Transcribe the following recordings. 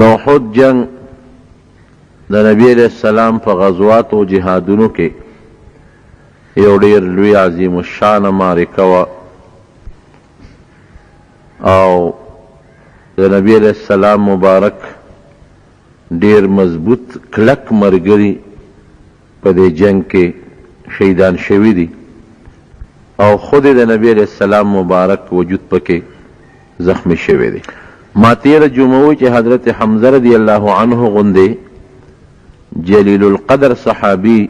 د احد جنگ د نبی علیہ السلام په غزوات او جهادونو کې یو ډیر لوی عظیم الشان معرکه وه او د نبی علیہ السلام مبارک ډیر مضبوط کلک مرګري په دې جنگ کې شهیدان شوي دي او خود د نبی علیہ السلام مبارک وجود پکې زخمی شوی دی. ما تیر جمعه چې حضرت حمزه رضی الله عنه غوندې جلیل القدر صحابي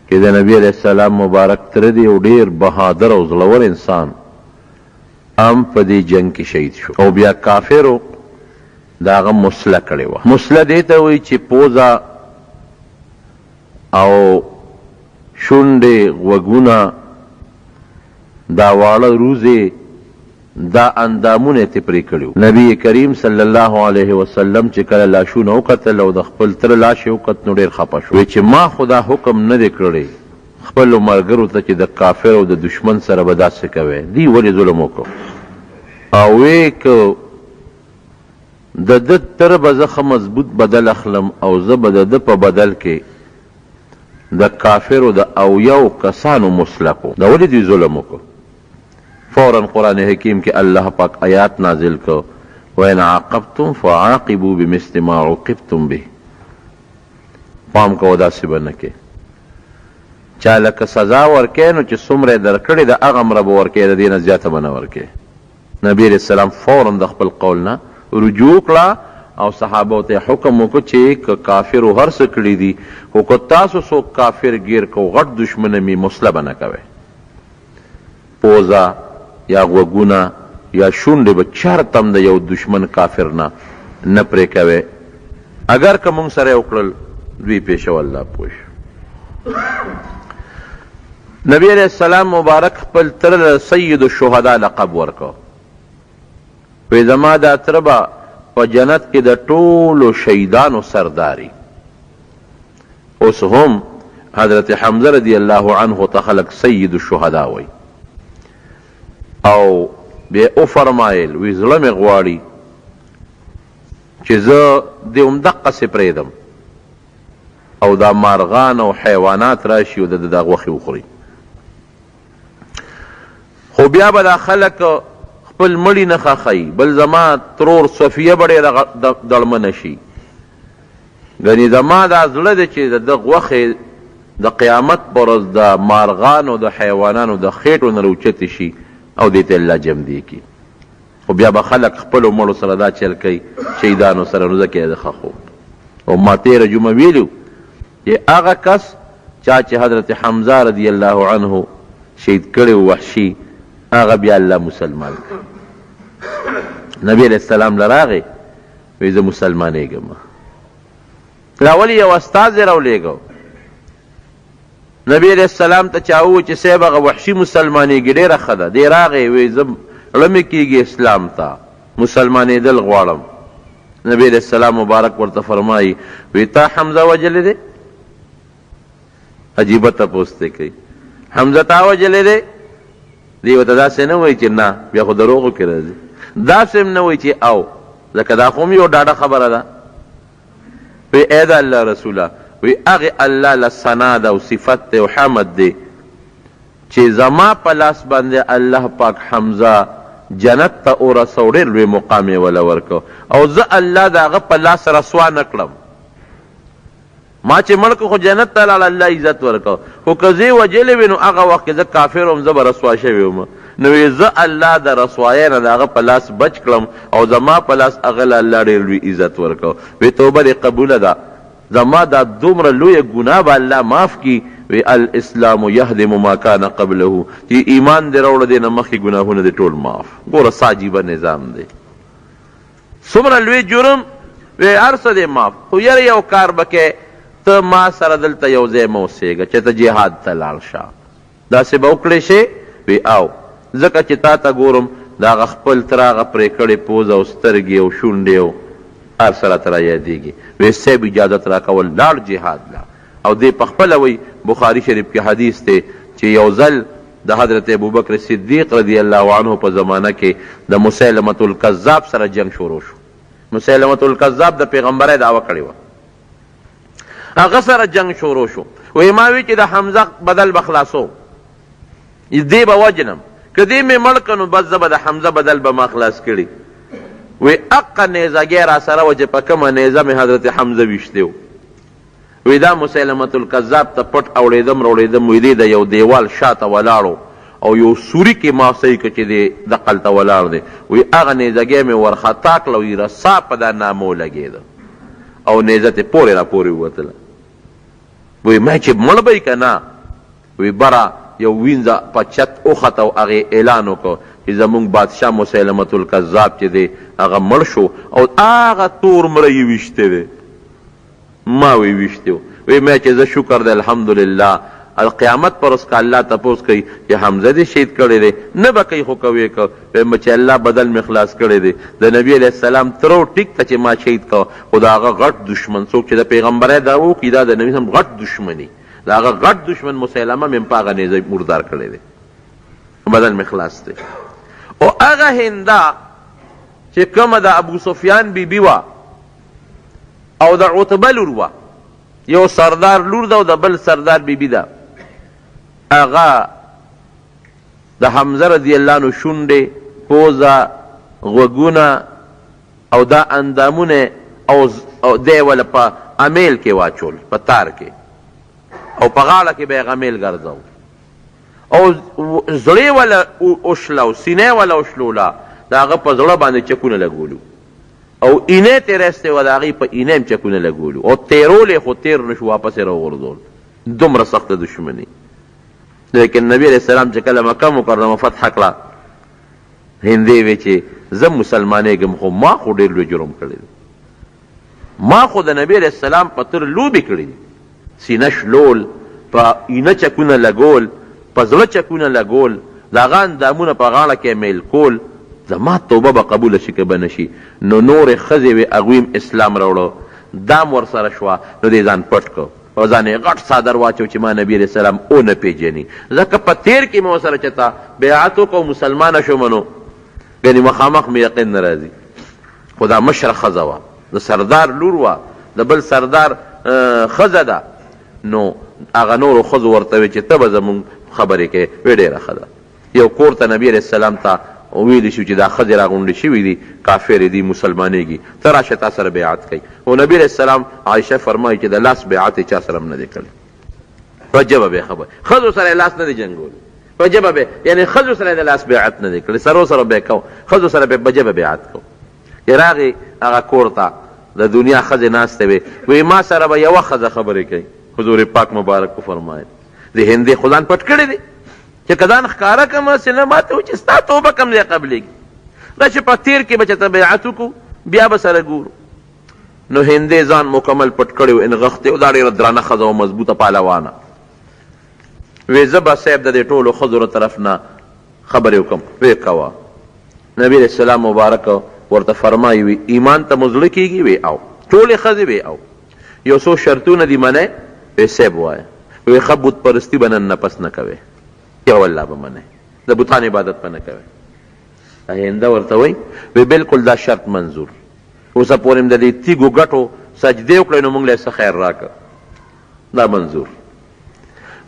چې د نبی علیہ السلام مبارک تر دی او ډیر بهادر او زړور انسان هم په دې جنگ کې شهید شو او بیا کافرو داغه مسله کړې وه. مسله دې ته وایي چې پوزه او شونډې غوږونه دا واړه روزې دا اندامونه یې پرې کړي. نبی کریم صلی الله علیه وسلم چې کله لاشونه وکتل او د خپل تره لاش یې وکت نو ډېر خفه شو. چې ما خدا حکم نه دی کړی خپلو ملګرو ته چې د کافر او د دشمن سره به داسې کوئ، دی ولې ظلم وکړو او وی که د ده تره به زه ښه مضبوط بدل اخلم او زه به د ده په بدل کې د کافرو د اویاو کسانو مسلکو، دا ولې دوی ظلم وکړو؟ فوراً قرآن حکیم کې الله پاک آیات نازل کو وَإِنْ عَاقَبْتُمْ فَعَاقِبُوا بِمِثْلِ مَا عُوقِبْتُمْ بِهِ. پام کوه داسې به نه کې چا لکه سزا ورکې نو چې څومره یې درکړې د هغه مره به ورکې، د دې نه زیاته به نه ورکې. نبي علیہ السلام فوراً د خپل قول نه رجوع کړه او صحابو ته حکم وکړو چې که کافرو هر څه کړي دي خو که تاسو څوک کافر ګیر کو غټ دشمن مې مسله به نه کوئ، پوزه یا غوږونه یا شونډې به چېرته هم د یو دشمن کافر نه پرې کوئ. اگر که موږ سره یې وکړل دوی پیښه والله پوه شو. نبی علیہ السلام مبارک خپل تره سید الشهدا لقب ورکو. وی زما دا تره به په جنت کې د ټولو شهیدانو سرداري. اوس هم حضرت حمزه رضی الله عنه ته خلق سید الشهدا وی او بیا او فرمایل وی زړه مې غواړي چې زه دې همدقسې پرېږدم او دا مارغان او حیوانات راشي او د غوښې وخوري، خو بیا به دا خلک خپل مړي نه ښخوي، بل زما ترور صفیه به ډېره دړمنه شي. ګنې زما دا زړه دی چې د غوښې د قیامت په ورځ د مارغانو د حیوانانو د خېټو نه راوچتې شي او دې ته الله جمدي کړي. خو بیا به خلک خپلو مړو سره دا چل کوي شهیدانو سره، نو ځکه یې د ښخو. او ما تېره جمعه ویلو چې هغه کس چا چې حضرت حمزه رضی الله عنه شهید کړی وحشي هغه بیا الله مسلمان کړ. نبی علیہ السلام لراغې وی زه مسلمانېږم. راولې یو استازی راولېږو نبی علیہ السلام ته چا وویل چې صاحب هغه وحشي مسلمانېږي ډېره ښه ده. دی راغی وی زه زړه مې کېږي اسلام ته مسلمانېدل غواړم. نبی علیہ السلام مبارک ورته فرمایي وی تا حمزه وجلی دی؟ عجیبه تپوس دی کوي حمزه تا وجلی دی؟ دی ورته داسې نه وایي چې نه، بیا خو دروغو کې راځي. داسې هم نه وایي چې او، ځکه دا خو هم یو ډاډه خبره ده. وی ای د الله رسوله وی هغې الله له ثنا ده او صفت دی او حمد دی چې زما په لاس باندې الله پاک حمزه جنت ته ورسو، ډېر لوی مقام یې وله ورکو او زه الله د هغه په لاس رسوا نه کړم. ما چې مړ خو جنت ته لاړ الله عزت ورکو، خو که زه یې وجلی وي نو هغه وخت کې زه کافر وم، زه به رسوا شوی وم. نو زه الله د رسوایۍ نه د هغه په لاس بچ کړم او زما په لاس هغه له الله ډېر لوی عزت ورکو. وی توبه دې قبوله ده، زما دا دومره لویه ګناه به الله معاف کړي. وی الاسلام یهدم ما کان قبله، چې ایمان دې راوړه دې نه مخکې ګناهونه دې ټول معاف. ګوره څه عجیبه نظام دی، څومره لوی جرم وی هر څه دې معاف. خو یاره یو کار به کې ته ما سره دلته یو ځای مه اوسېږه چې ته جهاد ته لاړ شه، داسې به وکړې شې؟ وی او ځکه چې تا ته ګورم د هغه خپل تر هغه پرې کړې پوزه او سترګې او شونډې او هر څه راته را یادېږي. وی صاحب اجازت راکول لاړ جهاد لا. او دې پخپله وی بخاري شریف کې حدیث دی چې یو ځل د حضرت ابوبکر صدیق رضی الله عنه په زمانه کې د مسیلمة الکذاب سره جنگ شروع شو. مسیلمة الکذاب د پیغمبرۍ دعوه کړې وه. هغه سره جنگ شروع شو. وی ما وی چې د حمزه بدل به خلاصو، دې به وجنم، که دې مې مړ که نو بس زه به د حمزه بدل به ما خلاص کړي. وی اقه نیزهګۍ را سره وه چې په کومه نیزه مې حضرت حمزه ویشتی و. وی دا مسیلمة الکذاب ته پټ اوړېدم روړېدم، وی دی د یو دیوال شاته ولاړو او یو سوري کې ما صحیح که چې دی دقلته ولاړ دی. وی هغه نیزهګۍ مې ورخطا کړه، وی رسا په دا نامو لګېده او نیزه تې پورې را پورې ووتله. وی ما چې مړ به یې که نه؟ وی بره یو وینځه په چت وخته او هغې اعلان وکړ چې زمونږ بادشاه مسیلمة الکذاب چې دی هغه مړ شو او هغه تور مړی یې ویشتی دی. ما وی ویشتی و. وی ما چې زه شکر دی الحمدلله قیامت پر اس کا الله تپوس کوي چې حمزه دې شهید کړی دی، نه به کوي خو کوي که ویم چې الله بدل مې خلاص کړی دی. د نبي علیه السلام ترو ټیک ته چې ما شهید کو، خو د هغه غټ دشمن څوک چې د پیغمبرۍ دعوه وکړي دا د نبي سم غټ دشمني، د هغه غټ دشمن مسیلمه مې په هغه نیزه مردار کړی دی، بدل مې خلاص دی. او هغه هنده چې کومه د ابو سفیان بیبي وه او د عتبه لور وه، یو سردار لور ده او د بل سردار بیبي ده، هغه د حمزه رضی الله عنه شونډې، پوزه، غوږونه او دا اندامونه او دی وله په امیل کې واچول، په تار کې، او په غاړه کې به یې غمیل ګرځو، او زړې وله اوشله او سینې وله اوشلوله، د هغه په زړه باندې چکونه لګولو، او اینې ترې ایستې وه د هغې په اینې هم چکونه لګولو، او تیرول یې خو تیر نه شو، واپس یې راوغورځول. دومره سخته دشمني. لیکن نبی علیہ السلام چې کله مکه مکرمه فتح کړه، هندې وی چې زه مسلمانېږم، خو ما خو ډېر لوی جرم کړی دی، ما خو د نبی علیہ السلام په تر لوبې کړي دي، سینه شلول، په اینه چکونه لګول، په زړه چکونه لګول، د هغه اندامونه په غاړه کې میل کول. زما توبه به قبوله شي که به نه شي. نو نورې ښځې وې هغوی هم اسلام راوړه، دام ورسره شوه، نو دې ځان پټ کړ او ځان یې غټ څادر واچو چې ما نبي علیه السلام ونه پېژني. ځکه په تیر کې مې ورسره چېته بیعت وکړو مسلمانه شومه، نو ګنې مخامخ مې یقین نه راځي. خو دا مشره ښځه وه، د سردار لور وه، د بل سردار ښځه ده، نو هغه نورو ښځو ورته وې چې ته به زمونږ خبرې کوې. وی ډېره ښه ده. یو کور ته نبي علیه السلام ته ویلی شو چې دا ښځې راغونډې شوي دي، کافرې دي، مسلمانېږي، ته راشه تا سره بیعت کوي. او نبي علیه السلام عایشه فرمایي چې د لاس بیعت یې چا سره هم نه دی کړی. په ژبه به یې خبر، ښځو سره یې لاس نه دی جنګولی، په ژبه به، یعنې ښځو سره یې د لاس بیعت نه دی کړی، سرو سره به یې کو، ښځو سره به په ژبه بیعت کو. چې راغې هغه کور ته، د دنیا ښځې ناستې وې، وایي ما سره به یوه ښځه خبرې کوي. حضور پاک مبارک وفرمایل د هندې خو ځان پټ کړی دی چې که ځان ښکاره کړمه سینه ماته و چې ستا توبه کم ځای قبلېږي، دا چې په تیر کې به چېته بیعت وکړو بیا به سره ګورو. نو هندې ځان مکمل پټ کړی و، انغښتې و، دا ډېره درانه ښځه و، مضبوطه پهلوانه. وی زه به صاحب د دې ټولو ښځو له طرف نه خبرې وکړم. وی کوه. نبي علیه السلام مبارک ورته فرمایي وي ایمان ته مو زړه کېږي؟ وی او. ټولې ښځې وی او. یو څو شرطونه دي منئ؟ وی صاحب وایه. وی ښه بت پرستي به نن نه پس نه کوې، یا والله به منئ، د بوتان عبادت به نه کوئ. هنده ورته وایي وی بلکل دا شرط منظور، اوسه پورې م د دې تیږو ګټو سجدې وکړئ نو موږ له څه خیر راکړه، دا منظور.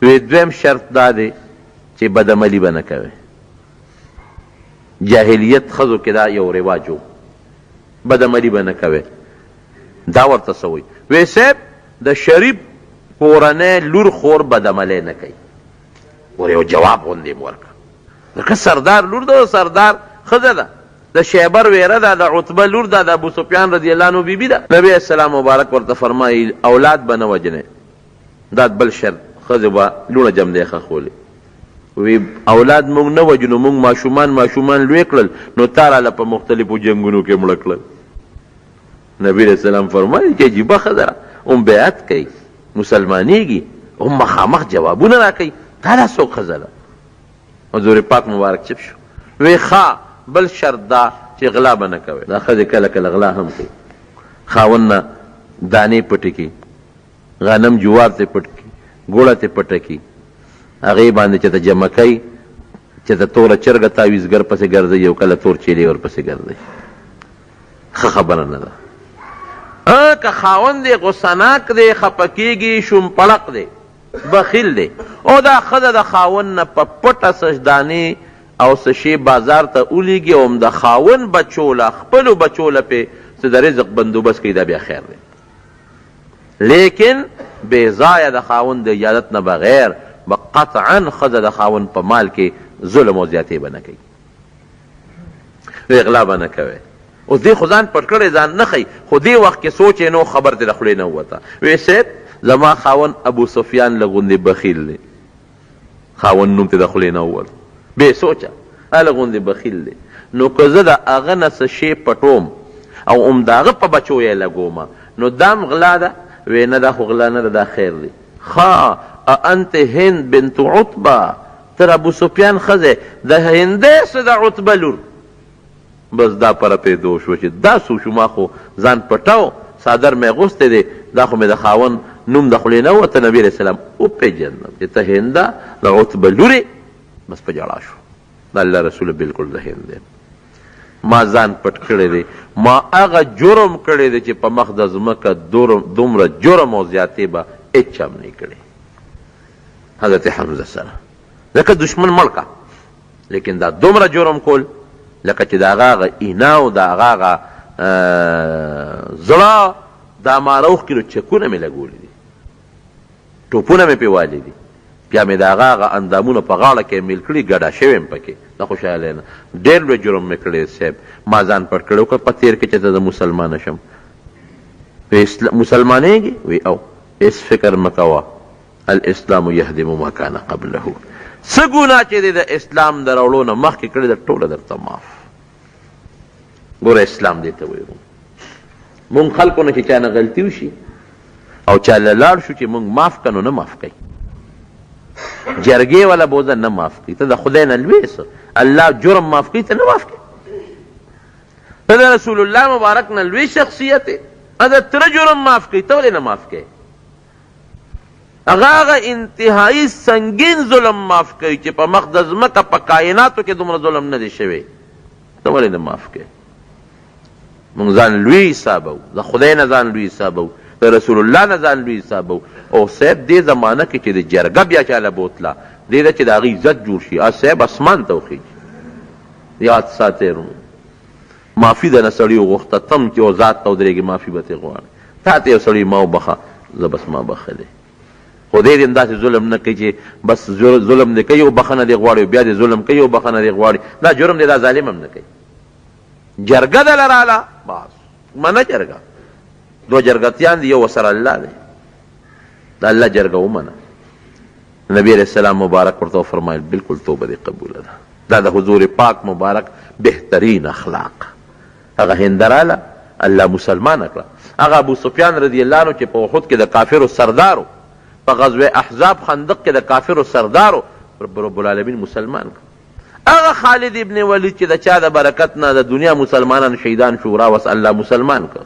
وی دویم شرط دا دی چې بدعملي به نه کوئ. جاهلیت ښځو کې دا یو رواج و، بدعملي به نه کوئ. دا ورته څه وایي؟ وی صاحب د شریف کورنۍ لور خور بدعملۍ نه کوي. ور یو جواب غوندې م ورکړه، ځکه سردار لور ده، سردار ښځه ده، د شیبر ویره ده، د عتبه لور ده، د ابو سفیان رضی الله عنه بیبي ده. نبی السلام مبارک ورته فرمایي اولاد به نه وجنې، دا بل شرط، ښځې به لوڼه جمدی ښخولې. وی اولاد موږ نه وجنو، موږ ماشومان لوی کړل، نو تا راله په مختلفو جنګونو کې مړه کړل. نبی علیه السلام فرمایي چې عجیبه ښځه ده، هم بیعت کوي، مسلمانېږي، هم مخامخ جوابونه را کوي، دا لا څوک ښځه ده؟ حضور پاک مبارک چپ شو. وی ښه بل شرط دا چې غلا به نه کوئ. دا ښځې کله کله غلا هم کوي، خاوند نه دانې پټې کړي، غنم جوار ته پټ کړي، ګوړه ته پټه کړي، هغې باندې چې ته جمع کوي، چې ته توره چرګه تاویزګر پسې ګرځوي او کله تور چیلې ورپسې ګرځوي. خبره نه ده. که خاوند دی غصناک دی، خفه کېږي، شومپړق دی، بخیل دی، او دا ښځه د خاوند نه په پټه سجدانې او څه شی بازار ته ولیږي او د خاوند بچو له خپلو بچو له پې څه د رزق بندوبست کوي، دا بیا خیر دی. لیکن بې ځایه د خاوند د اجازت نه بغیر به قطعا ښځه د خاوند په مال کې ظلم او زیاتې به نه کوي، اغلا به نه کوي. اوس دې خو ځان پټ کړی ځان نه ښیي، خو دې وخت کې سوچ یې نو خبر دې له خولې نه ووته. وی صاحب زما خاوند ابو سفیان له غوندې بخیل دی، خاوند نوم ته د خولې نه ووت، بې سوچه هله غوندې بخیل دی، نو که زه د هغه نه څه شی پټوم او هم د هغه په بچو یې لګومه نو دام غلا ده؟ وی نه دا خو غلا نه ده، دا خیر دی. انت هند بنت عتبه، تر ابو سفیان ښځې د هندۍ څه د عتبه لور. بس دا پره پیدا شو چې دا څه شو، ما خو ځان پټاو، څادر مې اغوستی دی، دا خو مې د خاوند نوم د خولې نه ووته. نبي علیه السلام وپېژندم چې ته هنده د عتبه لورې. بس په ژړا شو، د الله رسول بالکل د هند دی، ما ځان پټ کړی دی، ما هغه جرم کړی دی چې په مخ د ځمکه دومره جرم او زیاتې به هېچا هم نه کړی. حضرت حمزه سره ځکه دشمن مړ کا، لیکن دا دومره جرم کول لکه چې د هغه اینا او د هغه زړه دا ما روغ کلو چکونه مې لګولي دي، ټوپونه مې پې والي دي، بیا مې د هغه اندامونه په غاړه کې میل کړي، ګډا شوی یم پکې، د خوشحالۍ نه ډېر لوی جرم مې کړی صاحب. ما ځان پټ کړی که په تېر کې چې ته د مسلمانه شم. مسلمانېږي؟ وی او هېڅ فکر مه کوه، الاسلام یهدم ما کان قبله. څه ګناه چې دی د اسلام د راوړو نه مخکې کړې ده ټوله درته معاف. ګوره اسلام دې ته وایو. مونږ خلکو نه چې چا نه غلطي وشي او چا له لاړ شو چې مونږ معاف کړو نو نه معاف کوي، جرګې والا بوزه نه معاف کوي. ته د خدای نه لوی څه الله جرم معاف کوي، ته نه معاف کوي. ته د رسول الله مبارک نه لوی شخصیت یې، د تره جرم معاف کوي، ته ولې نه معاف کوي؟ هغه انتهایی سنگین ظلم معاف کوي چې په مخ د ځمکه په کائناتو کې دومره ظلم نه دی شوی، ته ولې نه معاف کوي؟ مونږ ځان لوی حسابو، د خدای نه ځان لوی حسابو، د رسول الله نه ځان لوی حسابو. او صاحب دې زمانه کې چې د جرګه بیا چاله بوتله دې ده چې د هغې عزت جوړ شي، صاحب اسمان ته وخیږي. یاد ساتئ معافي د نه سړي وغوښته، تم چې یو ذات ته ودرېږي معافي به ترې غواړي. تا ته یو سړي ما وبخه، زه بس ما بخلی، خو دې دې داسې ظلم نه کوي چې بس ظلم دې کوي او بخښنه دې غواړي، بیا دې ظلم کوي او بخښنه دې غواړي. دا جرم دې دا ظالم هم نه کوي. جرګه دله راله بس منه جرګه، دو جرګتیان دي، یو ورسره الله دی، د الله جرګه ومنه. نبی علیہ السلام مبارک ورته وفرمایل بالکل توبه دې قبوله ده. دا د حضور پاک مبارک بهترین اخلاق. هغه هند راله، الله مسلمان کړه. هغه ابو سفیان رضی الله عنه چې په احد کې د کافرو سردارو، په غزوه احزاب خندق کې د کافرو سردارو، رب العالمین مسلمان کړه. هغه خالد ابن ولید چې د چا د برکت نه د دنیا مسلمانان شهیدان شو، راوس الله مسلمان کړه.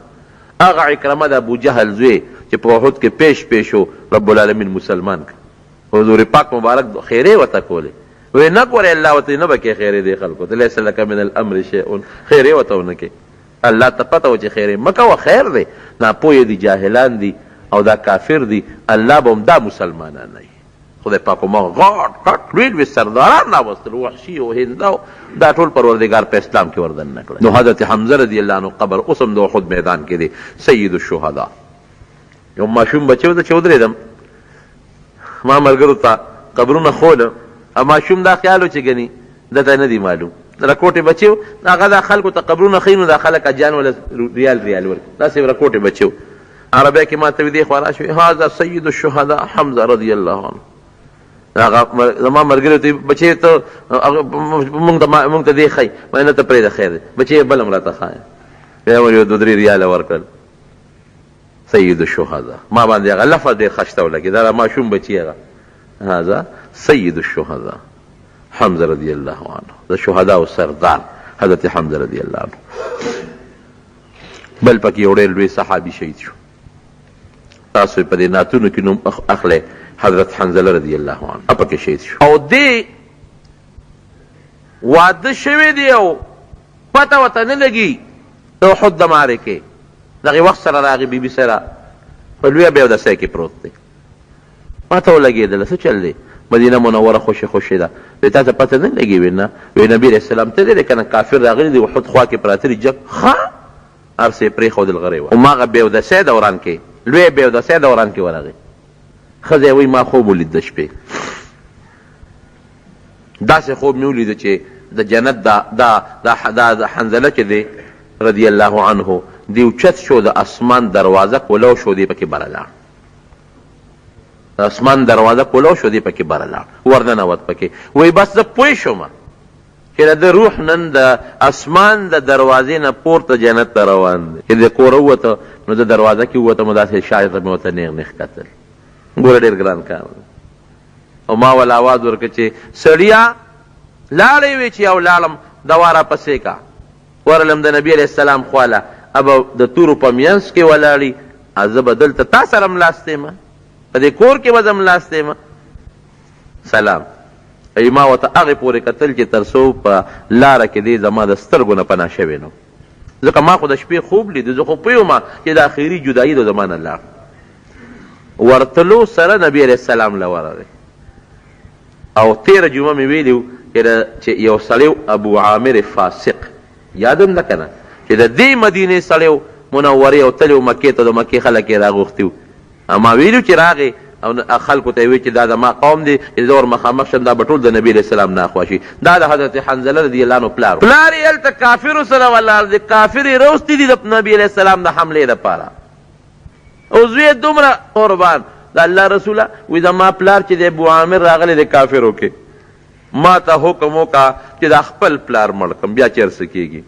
هغه عکرمه د ابو جهل زوی چې په احد کې پیش شو، رب العالمین مسلمان کړه. حضور پاک مبارک خیرې ورته کولې، وی نه ګورې الله ورته نه به کې خیرې دې خلکو ته، لیس لک من الامر شیء، خیرې ورته ونه کې. الله ته پته و چې خیرې مه کوه، خیر دی، ناپوهه دي، جاهلان دي او دا کافر دي، الله به هم دا مسلمانان نه وي. خدای پاک ما غاټ غاټ لوی لوی سرداران راوستل، وحشي او هنده، دا ټول پروردګار په اسلام کې وردن نه کړل. نو حضرت حمزه رضی الله عنه قبر اوس هم د احد میدان کې دی، سید الشهدا. یو ماشوم بچی و ته چې ودرېدم، ما ملګرو ته قبرونه خوله، ماشوم دا خیال و چې ګني دته نه دي معلوم، رکوټې بچی و، هغه دا خلکو ته قبرونه ښیي نو دا خلک اجان ولا ریال ورکړي، داسې رکوټې بچی و. عربی کې ما ته دې خوا راشوې، هذا سید الشهدا حمزه رضی الله عنه. هغه زما ملګري ته بچی ته مونږ ته دې ښیي، ما نه ته پرېږده خیر دی، بچی بل هم راته ښایه، بیا ور یو 2-3 ریاله ورکړل. سید الشهدا ما باندې هغه لفظ ډېر ښه شته ولګېد، دا ماشوم بچي هغه، هذا سید الشهدا حمزه رضی الله عنه، د شهداو سردار حضرت حمزه رضی الله عنه. بل پکې یو ډېر لوی صحابي شهید شو، تاسو په دې نعتونو کې نوم اخلئ، حضرت حنظله رضی الله عنه پکې شهید شو. او دې واده شوی دی او پته ورته نه لګي د احد د معرکې دغې وخت سره راغی بیبي سره په لویه بیودسۍ کې پروت دی. ما ته ولګېدله څه چل دی؟ مدینه منوره خوشې خوشې ده. وی تا ته پته نه لګي؟ وی نه. وی نبي علیه السلام ته دی که نه کافر راغلي دي احد خوا کې پراته دي جګ ښه هر څه یې پرېښودل غری وه. هماغه بیودسۍ دوران کې لویه بیودسۍ دوران کې ورغی. ښځه یې وایي ما خوب ولید د شپې داسې خوب مې ولیده چې د جنت دا حنظله چې دی رضی الله عنه دی اوچت شو د اسمان دروازه کولو شو دی پکې بره لاړ. د اسمان دروازه کولو شو دی پکې بره لاړ ورننوت پکې. وایي بس زه پوه شوم چې د روح نن د اسمان د دروازې نه پورته جنت ته روان دی. چې د کوره ووته نو د دروازه کې ووته مو داسې شاته مې ورته نیغ نیغ کتل. ګوره ډېر ګران کار دی. او ما ول آواز ورکړه چې سړیا لاړې وې چې او لاړم دوا راپسې کا ورلم د نبي علیه السلام خواله ابه د تورو په منځ کې ولاړي زه به دلته تا سره ملاستی یم په دې کور کې به زه ملاستی یم. سلام ای ما ورته هغې پورې کتل چې تر څو په لاره کې دی زما د سترګو نه پناه شوی نو. ځکه ما خو د شپې خوب لیده زه خو پوه وم چې د اخري جدایي د زما نه لاړ. ورتلو سره نبي علیه السلام له ورغی او تیره جمعه مې ویلي چې یو سړی ابو عامر فاسق یادم نه که نه چې د دې مدینې سړی منورې او تللی و مکې ته د مکې خلک یې راغوښتي وو. ما ویلو چې راغې او خلکو ته یې وی چې دا د ما قوم دی چې زه ور مخامخ شم دا به ټول د نبي علیه السلام نه خواشي. دا د حضرت حنظله رضي الله عنه پلار یې هلته کافرو سره ولاړ دی. کافر یې روستي دي د نبي علیه السلام د حملې دپاره. او زوی دومره قربان د الله رسوله وی زما پلار چې د ابو عامر راغلی د کافرو کې ما ته حکم وکړه چې د خپل پلار مړ کړم بیا چېر څه کېږي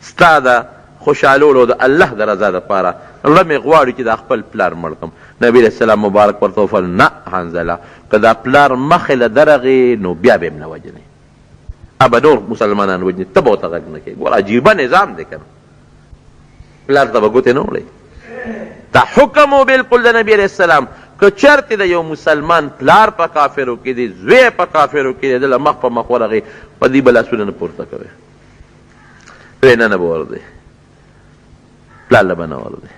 ستا د خوشحالولو د الله د رضا دپاره زړه مې غواړي چې د خپل پلار مړ کړم. نبي علیه السلام مبارک ورته وفل نه حنظله که دا پلار مخې له درغې نو بیا به یې نه وجنې ابه نور مسلمانان وجنې ته به ورته غږ نه کوې. ګوره عجیبه نظام دی که نه پلار ته به ګوتې نه وړئ. دا حکم و بالکل د نبی علیه السلام که چرته د یو مسلمان پلار په کافرو کې دی زوی په کافرو کې دی دله مخ په مخ ورغې په دې به لاسونه نه پورته کوې پرې نه به ورځې پلار له به نه ورځې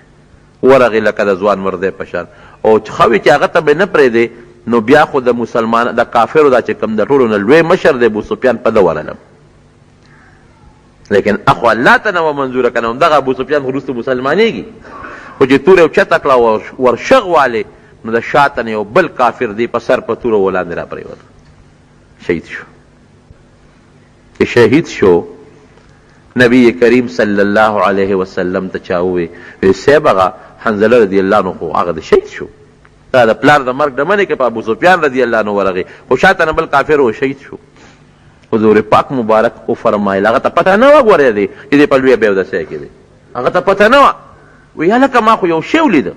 ورغې لکه د ځوان مردی په شان او ښه وي چې هغه ته به نه پرېږدې نو بیا خو د مسلمان د کافرو دا چې کوم د ټولو نه لوی مشر دی ابو سفیان په ده ورلم لیکن اخو الله ته نه وه منظوره که نه همدغه ابو سفیان خو وروسته مسلمانېږي خو چې توره اوچته کړه ورشغ والې نو د شاته نه یو بل کافر دی په سر په توره ولاندې را پرېوته شهید شو. چې شهید شو نبی کریم صلی الله علیه وسلم ته چا ووی صاحب هغه حنظله رضی الله عنه خو هغه د شهید شو دا د پلار د مرګ ډمنې کې په ابو سفیان رضی الله عنه ورغې خو شاته نه بل کافر و شهید شو. حضور پاک مبارک وفرمایل هغه ته پته نه وه ګورې دی چې دی په لویه بیودسۍ کې دی هغه ته پته نه وه. وی هلکه ما خو یو شی ولیده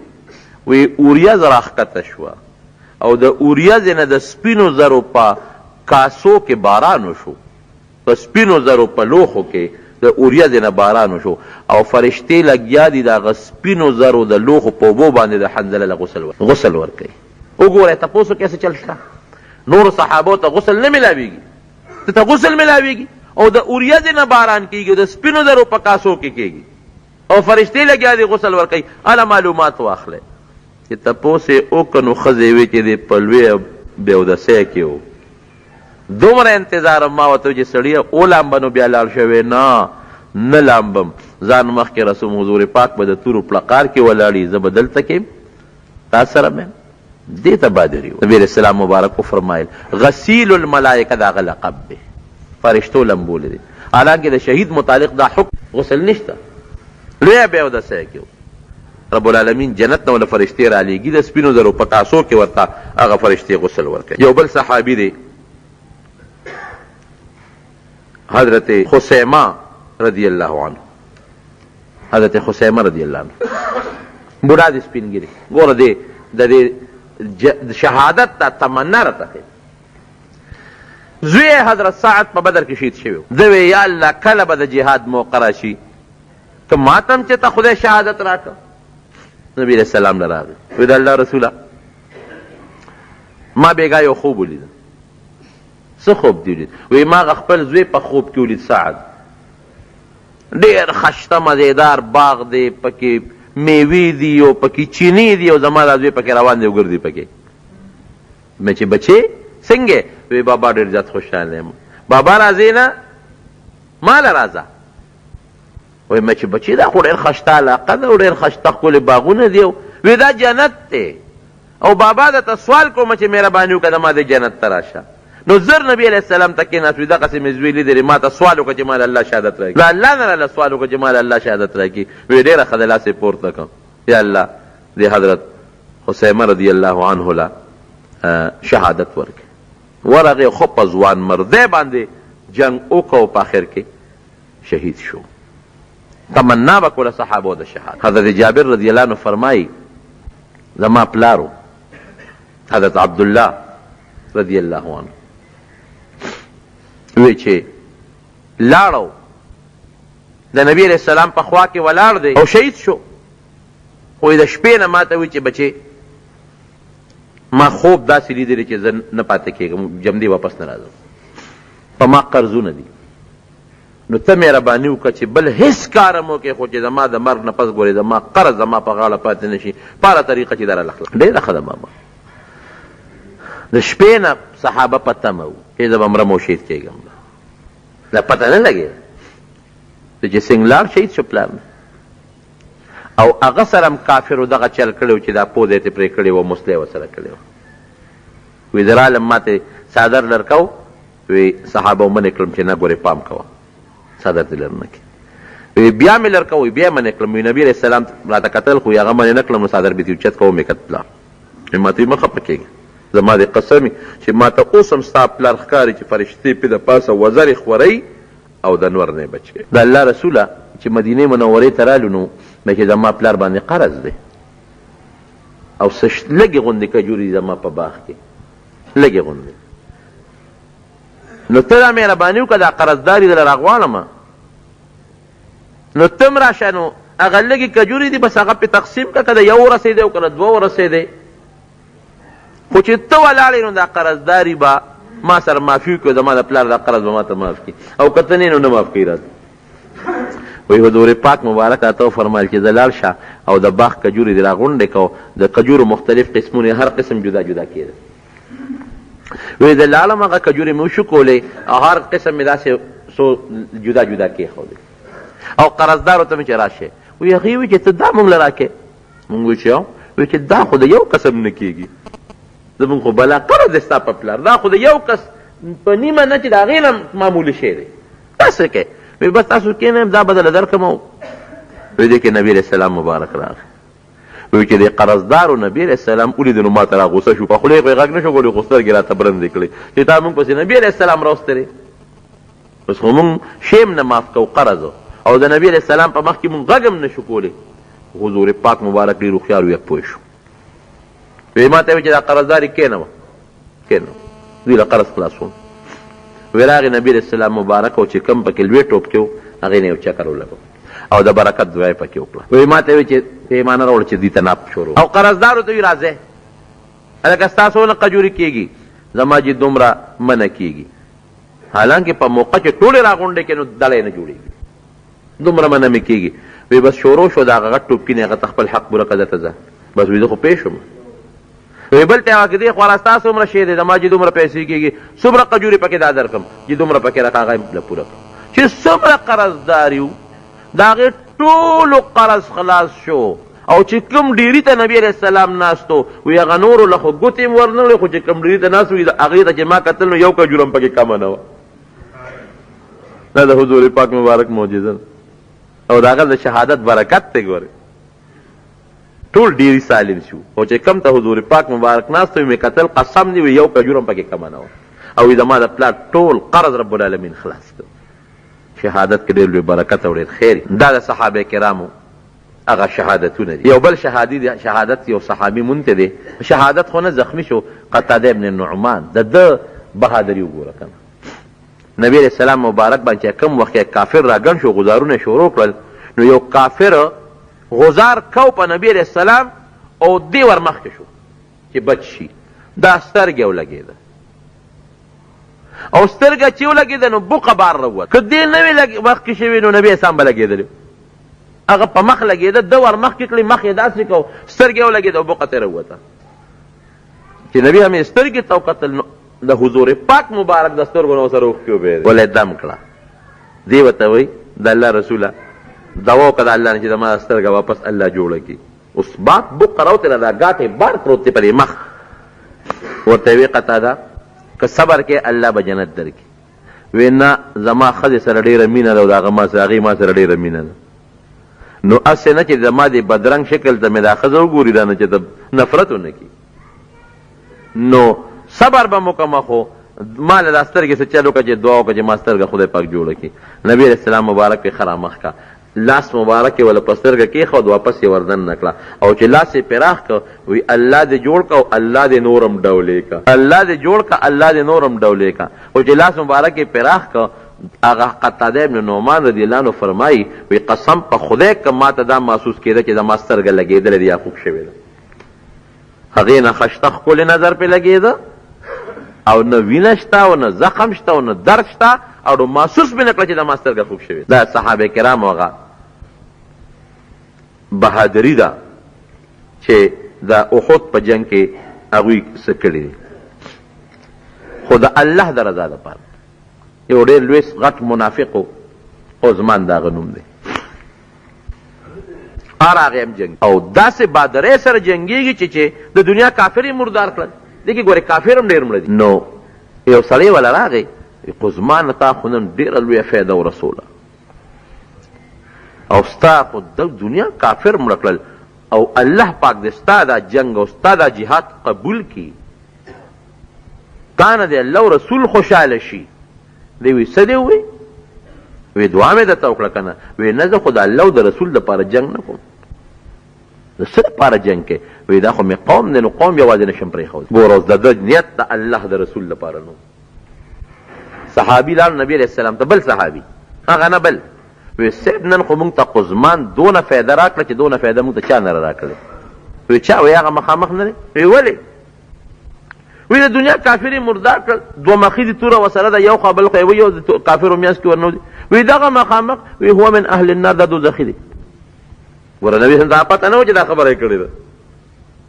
وی اوریځ راښکته شوه او د اوریځې نه د سپینو زرو په کاسو کې باران وشو په سپینو زرو په لوښو کې د اوریځې نه باران وشو او فرشتې لګیا دي د هغه سپینو زرو د لوښو په اوبو باندې د حنظله له غسل ورکوي. وګورئ تپوسو کې څه چل شته نورو صحابو ته غسل نه میلاویږي ته غسل میلاویږي او د اوریځې نه باران کېږي او د سپینو زرو په کاسو کې کېږي او فرشتې لګیا دي غسل ورکوي. هله معلومات واخلئ چې تپوس یې وکړه نو ښځې وې چې دی په لویه بیودسۍ کې و دومره انتظار ما ورته چې سړیه ولامبه نو بیا لاړ شوې نه لامبم ځان مخکې رسوم حضور پاک به د تورو پلقار کې ولاړي زه به دلته کې تا سره مې دې ته بادري و. نبي علیه السلام مبارک وفرمایل غسیل الملائکه دا هغه لقب دی فرشتو لمبولی دی حالانکې د شهید متعلق دا حکم غسل نشته لویه بیودسۍ کې رب العالمین جنت نه ولا فرشتې رالیږي د سپینو زرو په کاسو کې ورته هغه فرشتې غسل ورکوي. یو بل صحابي دی حضرت خسیمه رضی الله عنه حضرت خسیمه رضی الله عنه بوډا دی سپینګیری ګوره دی د شهادت ته تمنا راته کوي. زوی حضرت سعد په بدر کې شهید شوی ده وی یا الله کله به د جهاد موقع راشي که ماتم چې ته خدای شهادت راکړه. نبی علیہ السلام له راغی وی د الله رسوله ما بیګا یو خوب ولیده. څه خوب دی ولید؟ وی ما خپل زوی په خوب کې ولید سعد ډېر خشته مزیدار باغ دی، پکې میوې دي او پکې چینی دي او زما دا زوی پکې روان دی او ګرځي پکې. مې چې بچې څنګه؟ وی بابا ډېر زیات خوشحاله یم. بابا راځې نه؟ ماله راځه. وی مې چې بچې دا خو ډېر خشته علاقه ده او ډېر خشته ښکلې باغونه دي. وی دا جنت دی او بابا درته سوال کوم چې مهرباني وکړه زما دې جنت ته راشه. نو زر نبی علیہ السلام ته کېناست، وی دغسې مې زوی لیدلی، ما ته سوال وکړه چې ما له الله شهادت راکړي. له الله نه راله سوال وکړه چې ما له الله شهادت راکړي. وی ډېره ښه ده، لاس یې پورته کړم، یا الله دې حضرت حسیمه رضی الله عنه له شهادت ورکړي. ورغې خو په ځوان مردی باندې جنګ وکړ او په آخر کې شهید شو. تمنا به کوله صحابو د شهادت. حضرت جابر رضی الله عنه فرمایي زما پلارو حضرت عبدالله رضی الله عنه وی چې لاړو د نبی علیہ السلام په خوا کې ولاړ دی او شهید شو. خو د شپې نه ما ته وی چې بچې ما خوب داسې لیدلی چې زه نه پاتې کېږم، جمدی واپس نه راځم، په ما قرضونه دي. نو ته مهرباني وکړه چې بل هېڅ کار مو کې خو چې زما د مرګ نه پس ګورې زما قرض زما په غاړه پاتې نه شي، په هره طریقه چې دا رالاخله. ډېره ښه ده ماما. د شپې نه صحابه په تمه وو چې زه به مرم او شهید کېږم. دا پته نه لګېده چې څنګه لاړ شهید شو پلار نه. او هغه سره هم کافرو دغه چل کړی و چې دا پوزه یې ترې پرې کړې وه، مسله یې ورسره کړې وه. وی زه رالم ما ته څادر لر کو. وی صحابه ومنې کړم چې نه ګورې پام کوه څادر دې لر نه کړې. وی بیا مې لر کو، بیا یې منې کړم. وی نبي علیه السلام راته کتل خو هغه منې نه کړم، نو څادر بې دې اوچت کوه مې کت پلار. ما ته مه خفه کېږه، زما دې قسم چې ما ته اوس هم ستا پلار ښکاري چې فرشتې پې د پاسه وزرې خورئ او د نور نه بچ کړي. د الله رسوله چې مدینې منورې ته رالو نو مې چې زما پلار باندې قرض دی او لږې غوندې کجورې زما په باغ کې لږې غوندې. نو ته دا مهرباني وکړه دا قرضداري دله راغواړمه، نو ته م راشه، نو هغه لږې کجورې دي بس هغه پې تقسیم کړه، که د یو ورسېدی او که د دوه ورسېدی. خو چې ته ولاړې نو دا قرضداري به ما سره معافي وکړي، زما د پلار دا قرض به ما ته معاف کړي، او که ته نه نو نه معاف کوي راته. وی حضور پاک مبارک راته وفرمایل چې زه لاړ شه او د باغ کجورې دې راغونډې کو، د کجورو مختلف قسمونه هر قسم جدا جدا کېده. وی زه لاړم هغه کجورې مې وشو کولې او هر قسم مې داسې څو جدا جدا کېښودې او قرضدارو ته مې چې راشه. وی هغې وی چې ته دا مونږ له راکې. مونږ وی چې وی چې دا خو د یو قسم نه کېږي، زمونږ خو بلا قرض دی ستا په پلار، دا خو د یو کس په نیمه نه چې د هغې نه معمولي شی دی، تاسو کې. وی بس تاسو کېنئ دا به دله درکړم. وی دې کې نبي علیه السلام مبارک راغی. وی چې د قرضدارو نبي علیه السلام ولیدو نو ما ته را غوسه شو، په خولې خو یې غږ نه شو کولی، خو سترګې راته برندې کړې چې تا مونږ پسې نبي علیه السلام راوستلې. بس خو مونږ شیم نه معاف کوو قرض او د نبي علیه السلام په مخ کې مونږ غږ هم نه شو کولی. حضور پاک مبارک ډېر هوښیار و، یک پوه شو. وی ما ته وی چې دا قرضداري کېنوه دوی له قرض خلاصون. وی راغې نبي علیه السلام مبارک او چې کم پکې لوی ټوپ کې و هغې نه یو چکر ولګو او د برکت دعا یې پکې وکړه. وی ما ته وی چې پیمانه راوړه چې دوی ته ناپ شروع او قرضدارو ته وی راځئ هلکه ستاسو نه قجوري کېږي، زما چې دومره منه کېږي، حالانکې په موقع چې ټولې راغونډې کړې نو دړی نه جوړېږي، دومره منه مې کېږي. وی بس شروع شو د هغه غټ ټوپکي نه هغه ته خپل حق پوره کړه ته ځه. بس وی زه خو پوه شوم. وی بل ته هغه دې خوا ستاسو عمره شی دی، زما چې دومره پیسې کېږي څومره قجورې پکې دا درکړم چې دومره پکې راکړه هغه یې پوره کړم. چې څومره قرضدار یو د هغې ټولو قرض خلاص شو او چې کوم ډیري ته نبي علیه السلام ناستو وی هغه نورو له خو ګوتې م ورنه وړې، خو چې کوم ډیري ته ناست وي هغې ته چې ما کتل نو یو کجوره هم پکې کمه نه وه. دا د حضور پاک مبارک معجزه او د هغه د شهادت برکت دی. ګورې ټول ډیری سالم شو او چې کم ته حضور پاک مبارک ناست وي مې کتل قسم دی وي یو کجوره هم پکې کمه نه وه او زما د پلار ټول قرض رب العالمین خلاص کړ. شهادت کې ډېر لوی برکت او ډېر خیر. دا د صحابه کرامو هغه شهادتونه دي. یو بل شهادت یو صحابي مونته دی، شهادت خو نه زخمی شو، قتاده ابن نعمان د ده بهادري وګوره کنه. نبی علیہ السلام مبارک باندې کم وخت کافر راګن شو، غزارونه شروع کړل، نو یو کافر غزار کو په نبی علیہ السلام او دی ور مخکې شو چې بچ شي، دا سترګې ولګېده. او سترګه چې ولګېده نو بوقه بار راووت. که دې نه وي مخکې شوي نو نبي اسلام به لګېدلي، هغه په مخ لګېده، ده ور مخکې کړي، مخ یې داسې کو، سترګې ولګېده او بوقه ترې راووته. چې نبي هم یې سترګې ته وکتل نو د حضور پاک مبارک د سترګو نه ورسره اوښکې وبهېدې، ولې دم کړه. دې ورته وایي د الله رسوله دوا وکړه د الله نه چې زما سترګه واپس الله جوړه کړي. اوس بات بوقه راوتېله، دا ګاټې بار پروت دی پر مخ. ورته یې ویې قتاده که صبر کې الله به جنت درکړي. وی نه زما ښځې سره ډېره مینه ده او د هغې ما سره ډېره مینه ده. نو هسې نه چې زما د بدرنګ شکل ته مې دا ښځه وګوري، دا نه چې ته نفرت ونه کړي. نو صبر به مکمه، خو ما له دا سترګې څه چل وکړه چې دعا وکړه چې ما سترګه خدای پاک جوړه کړي. نبي علیه السلام مبارک پې ښه رامخ کړه، لاس مبارک یې وله په سترګه کېښود، واپس یې وردن نه کړه. او چې لاس یې پراخ کړه وی الله دې جوړ کړه او الله دې نورم ډولې کړه، الله دې جوړ کړه الله دې نورم ډولې کړه. او چې لاس مبارک یې پراخ کړه، هغه قتاده ابن نعمان رضی الله عنه فرمایي وی قسم په خدای که ما ته دا محسوس کېده چې زما سترګه لګېدلې ده یا خوږ شوې ده. هغې نه خشته ښکلې نظر پې لګېده او نه وینه شته او نه زخم شته او نه درد شته او نو محسوس مې نه کړه چې زما سترګه خوږ شوې. دا صحابه کرامو هغه بهادري ده چې د احد په جنګ کې هغوی څه کړي دي، خو د الله د رضا دپاره. یو ډېر لوی غټ منافق و، عثمان د هغه نوم دی، هر هغې هم جنګ او داسې بهادرۍ سره جنګېږي چې د دنیا کافر یې مردار کړل. دې کې ګورې کافر هم ډېر مړه دي. نو یو سړی وله راغی، عثمان تا خو نن ډېره لویه فایده ورسوله او ستا خو د دنیا کافر مړه کړل او الله پاک دې ستا دا جنګ او ستا دا جهاد قبول کړي، تا نه د الله رسول خوشحاله شي. دی وی څه دی ووایي؟ وی دعا مې درته وکړه که نه؟ وی نه زه خو د الله او د رسول دپاره جنګ نه کوم. د څه دپاره جنګ کې؟ وی دا خو مې قوم دی، نو قوم یوازې نشم پرېښودی. ګوره اوس د ده نیت د الله د رسول دپاره نو. صحابي لاړ نبي علیه السلام ته، بل صحابي، هغه نه بل. وی صاحب نن خو موږ ته قزمان دونه فایده را کړه چې دونه فایده موږ ته چا نه را کړې. وی چا؟ وی هغه مخامخ نه دی. وی ولې؟ وی د دنیا کافر یې مردار کړل، دوه مخې دي توره ورسره ده، یو خوا بل خوا یې وي او د کافرو میانځ کې ورنوځي. وی دغه مخامخ وی هو من اهل النار، دا دوزخي دی. ګوره نبي صلی الله پته نه و چې دا خبره یې کړې ده،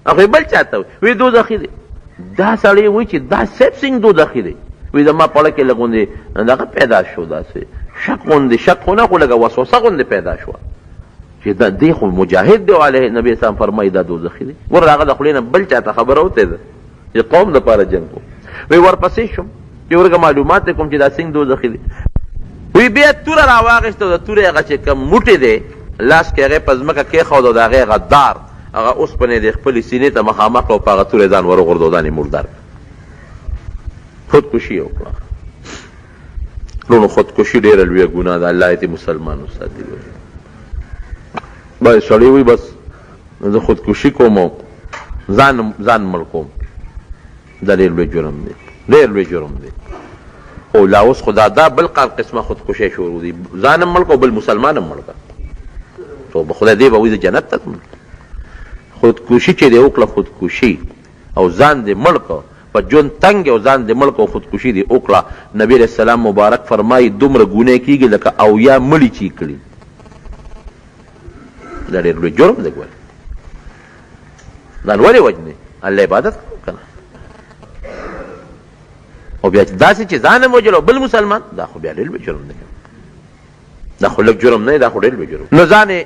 هغوی بل چا ته وی دوزخي دی. دا سړی وایي چې دا صاحب څنګه دوزخي دی؟ وی زما په اړه کې لږ غوندې دغه پیدا شو، داسې شک غوندې، شک خو نه خو لږه وسوسه غوندې پیدا شوه چې دی خو مجاهد دی او علیه نبي اسلام فرمایي دا دوزخي دی. ګوره هغه د خولې نه بل چا ته خبره وتې ده چې قوم دپاره جنګ کوم. وی ورپسې شم چې ورګه معلومات کوم چې دا څنګه دوزخي دی. وی بیا توره راواغېسته او د تورې هغه چې کوم موټی دی لاس کې هغې په ځمکه کېښود او د هغې هغه دار هغه اوسپنې د خپلې سینې ته مخامخ او په هغه تورې ځان ورغورځو، ځان یې مردار خودکشي وکړه. نو خودکشي ډېره لویه ګناه ده، الله دې مسلمان وساتي. باید سړی وایي بس زه خودکشي کوم او ځان مړ کوم، دا ډېر لوی جرم دی، ډېر لوی جرم دی. او لا اوس خو دا بل قسمه خودکشي شروع دي، ځان هم مړ کو بل مسلمان هم مړ کړه. تو خدای دې به وایي زه جنت ته ځم. خودکشي چې دې وکړه خودکشي او ځان دې مړ کړه په ژوند تنګ او ځان دې مړ کړه او خودکشي دې وکړه، نبي علیه السلام مبارک فرمایي دومره ګناه کېږي لکه اویا مړي چې کړي. دا ډېر لوی جرم دی. ګوره ځان ولې وژنې؟ الله عبادت کوو که نه؟ او بیا داسې چې ځان هم وژل او بل مسلمان، دا خو بیا ډېر لوی جرم دی. دا خو لږ جرم نه دی، دا خو ډېر لوی جرم. نو ځان یې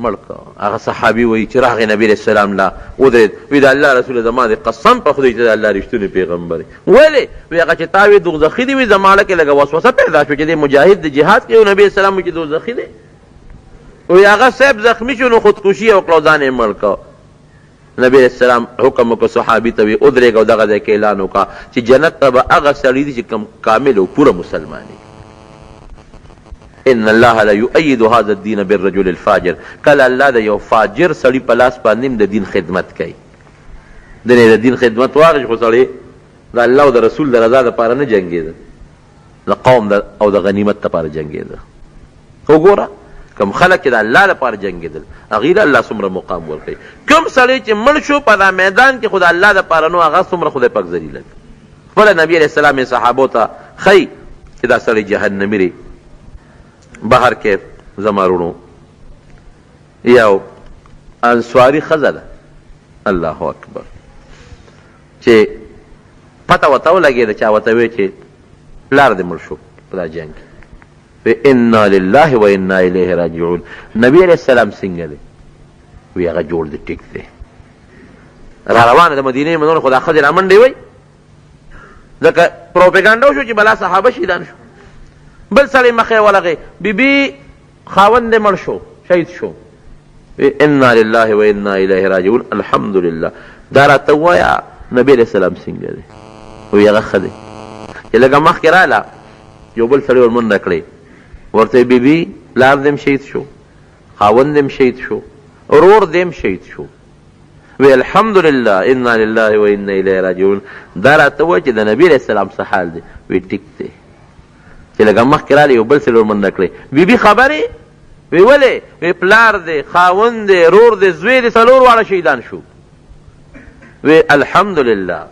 مړ کړه. هغه صحابي وایي چې راغی نبي علیه السلام له ودرېد، وی د الله رسول زما د قسم په خدای چې د الله رښتونی پیغمبر یې. ولې؟ وی هغه چې تا وی دوزخي دی، وی زما له کې لږه وسوسه پیدا شو چې دی مجاهد د جهاد کوي او نبي اسلام وایي چې دوزخي دی. وی هغه صاحب زخمي شو نو خودکشي یې وکړه او ځان یې مړ کړه. نبی علیه السلام حکم وکړه صحابي ته وی ودرېږه او دغه ځای کې اعلان وکړه چې جنت ته به هغه سړي دي چې کوم کامل او پوره مسلمان وي. ان الله لا يؤيد هذا الدين بالرجل الفاجر. کله الله د یو فاجر سړي په لاس باندې د دین خدمت کوي. د دین خدمت واغې خو سړی د الله او د رسول د رضا دپاره نه جنګېده، د قوم او د غنیمت دپاره جنګېده. وګوره کوم خلک چې د الله لپاره جنګېدل هغوی له الله څومره مقام ورکوي. کوم سړی چې مړ شو په دا میدان کې خو د الله دپاره نو هغه څومره خدای پاک ذلیله کړي. خپله نبي علیه السلام یې صحابو ته خی چې دا سړی جهنمي دی. بهر کیف زما وروڼو یو انصاري ښځه ده، الله اکبر، چې پته ورته ولګېده چا ورته وی چې پلار دې مړ شو په دا جنګ کې. انا لله و انا الیه راجعون. نبی علیہ السلام څنګه دی؟ وی هغه جوړ دی، ټیک دی، را روانه د مدینې منورې. خو دا ښځې را منډې وی، ځکه پروپیګانډا وشو چې بلا صحابه شهیدان شو. بل سړی مخې ولغې، بیبي خاوند دې مړ شو، شهید شو. انا لله و انا الیه راجعون. الحمدلله. دا راته ووایه نبی علیہ السلام څنګه دی؟ وی هغه ښه دی. چې لږه مخکې راله یو بل سړی ورمنډه کړې، ورته بیبي پلار دې شهید شو، خاوند دې شهید شو، ورور دې شهید شو. وی الحمدلله انا لله و انا الیه راجعون. دا راته ووایه چې د نبی علیہ السلام څه حال دی؟ وی ټیک دی. چې لږه مخکې راله یو بل سړی ورمنډه کړې، بیبي خبرې؟ وی ولې؟ وی پلار دی، خاوند دی، رور دی، زوی دی، څلور واړه شهیدان شو. وی الحمدلله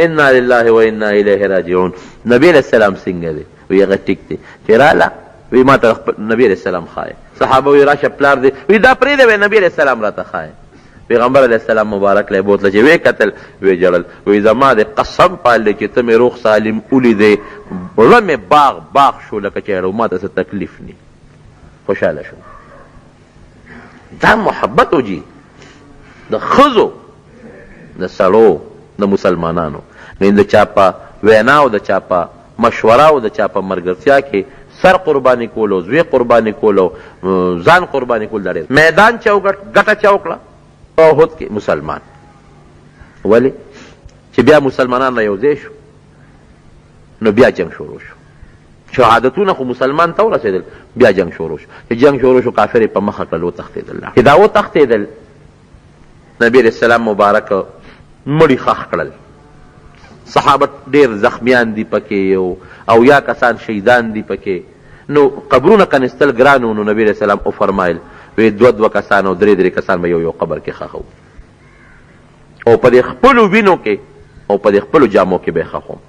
انا لله و انا الیه راجعون. نبی علیہ السلام څنګه دی؟ وی هغه ټیک دی. چې راله وی ما ته نبی علیہ السلام ښایه. صحابه وی راشه پلار دی. وی دا پرېږده، وی نبی علیہ السلام راته ښایه. پیغمبر علیہ السلام مبارک لی بوتله چې وی کتل وی جړل. وی زما د قسم پالې چې ته مې روغ سالم ولیدې، زړه مې باغ باغ شو لکه چې ما ته څه تکلیف نی، خوشحاله شو. دا محبت و جی د ښځو، د سړو، د مسلمانانو. د چا په وینا او د چا په مشوره او د چا په ملګرتیا کې سر قرباني کولو، زوی قرباني کولو، ځان قرباني کول. دا میدان چوکټ ګټه چوکړه احد کې مسلمان. ولې؟ چې بیا مسلمانان را یو ځای شو نو بیا جنگ شروع شو. شهادتونه خو مسلمان ته ورسېدل، بیا جنگ شروع شو. چې جنگ شروع شو کافر یې په مخه کړل، وتښتېدل. چې دا وتښتېدل نبی علیہ السلام مبارک مړي ښخ کړل. صحابه ډېر زخمیان دي پکې، او یا کسان شهیدان دي پکې. نو قبرونه کنستل ګرانو. نو نبی علیہ السلام او فرمایل وی دوه کسان او درې کسان به یو قبر کې ښخو، او په دې خپلو وینو کې او په دې خپلو جامو کې به ښخوم.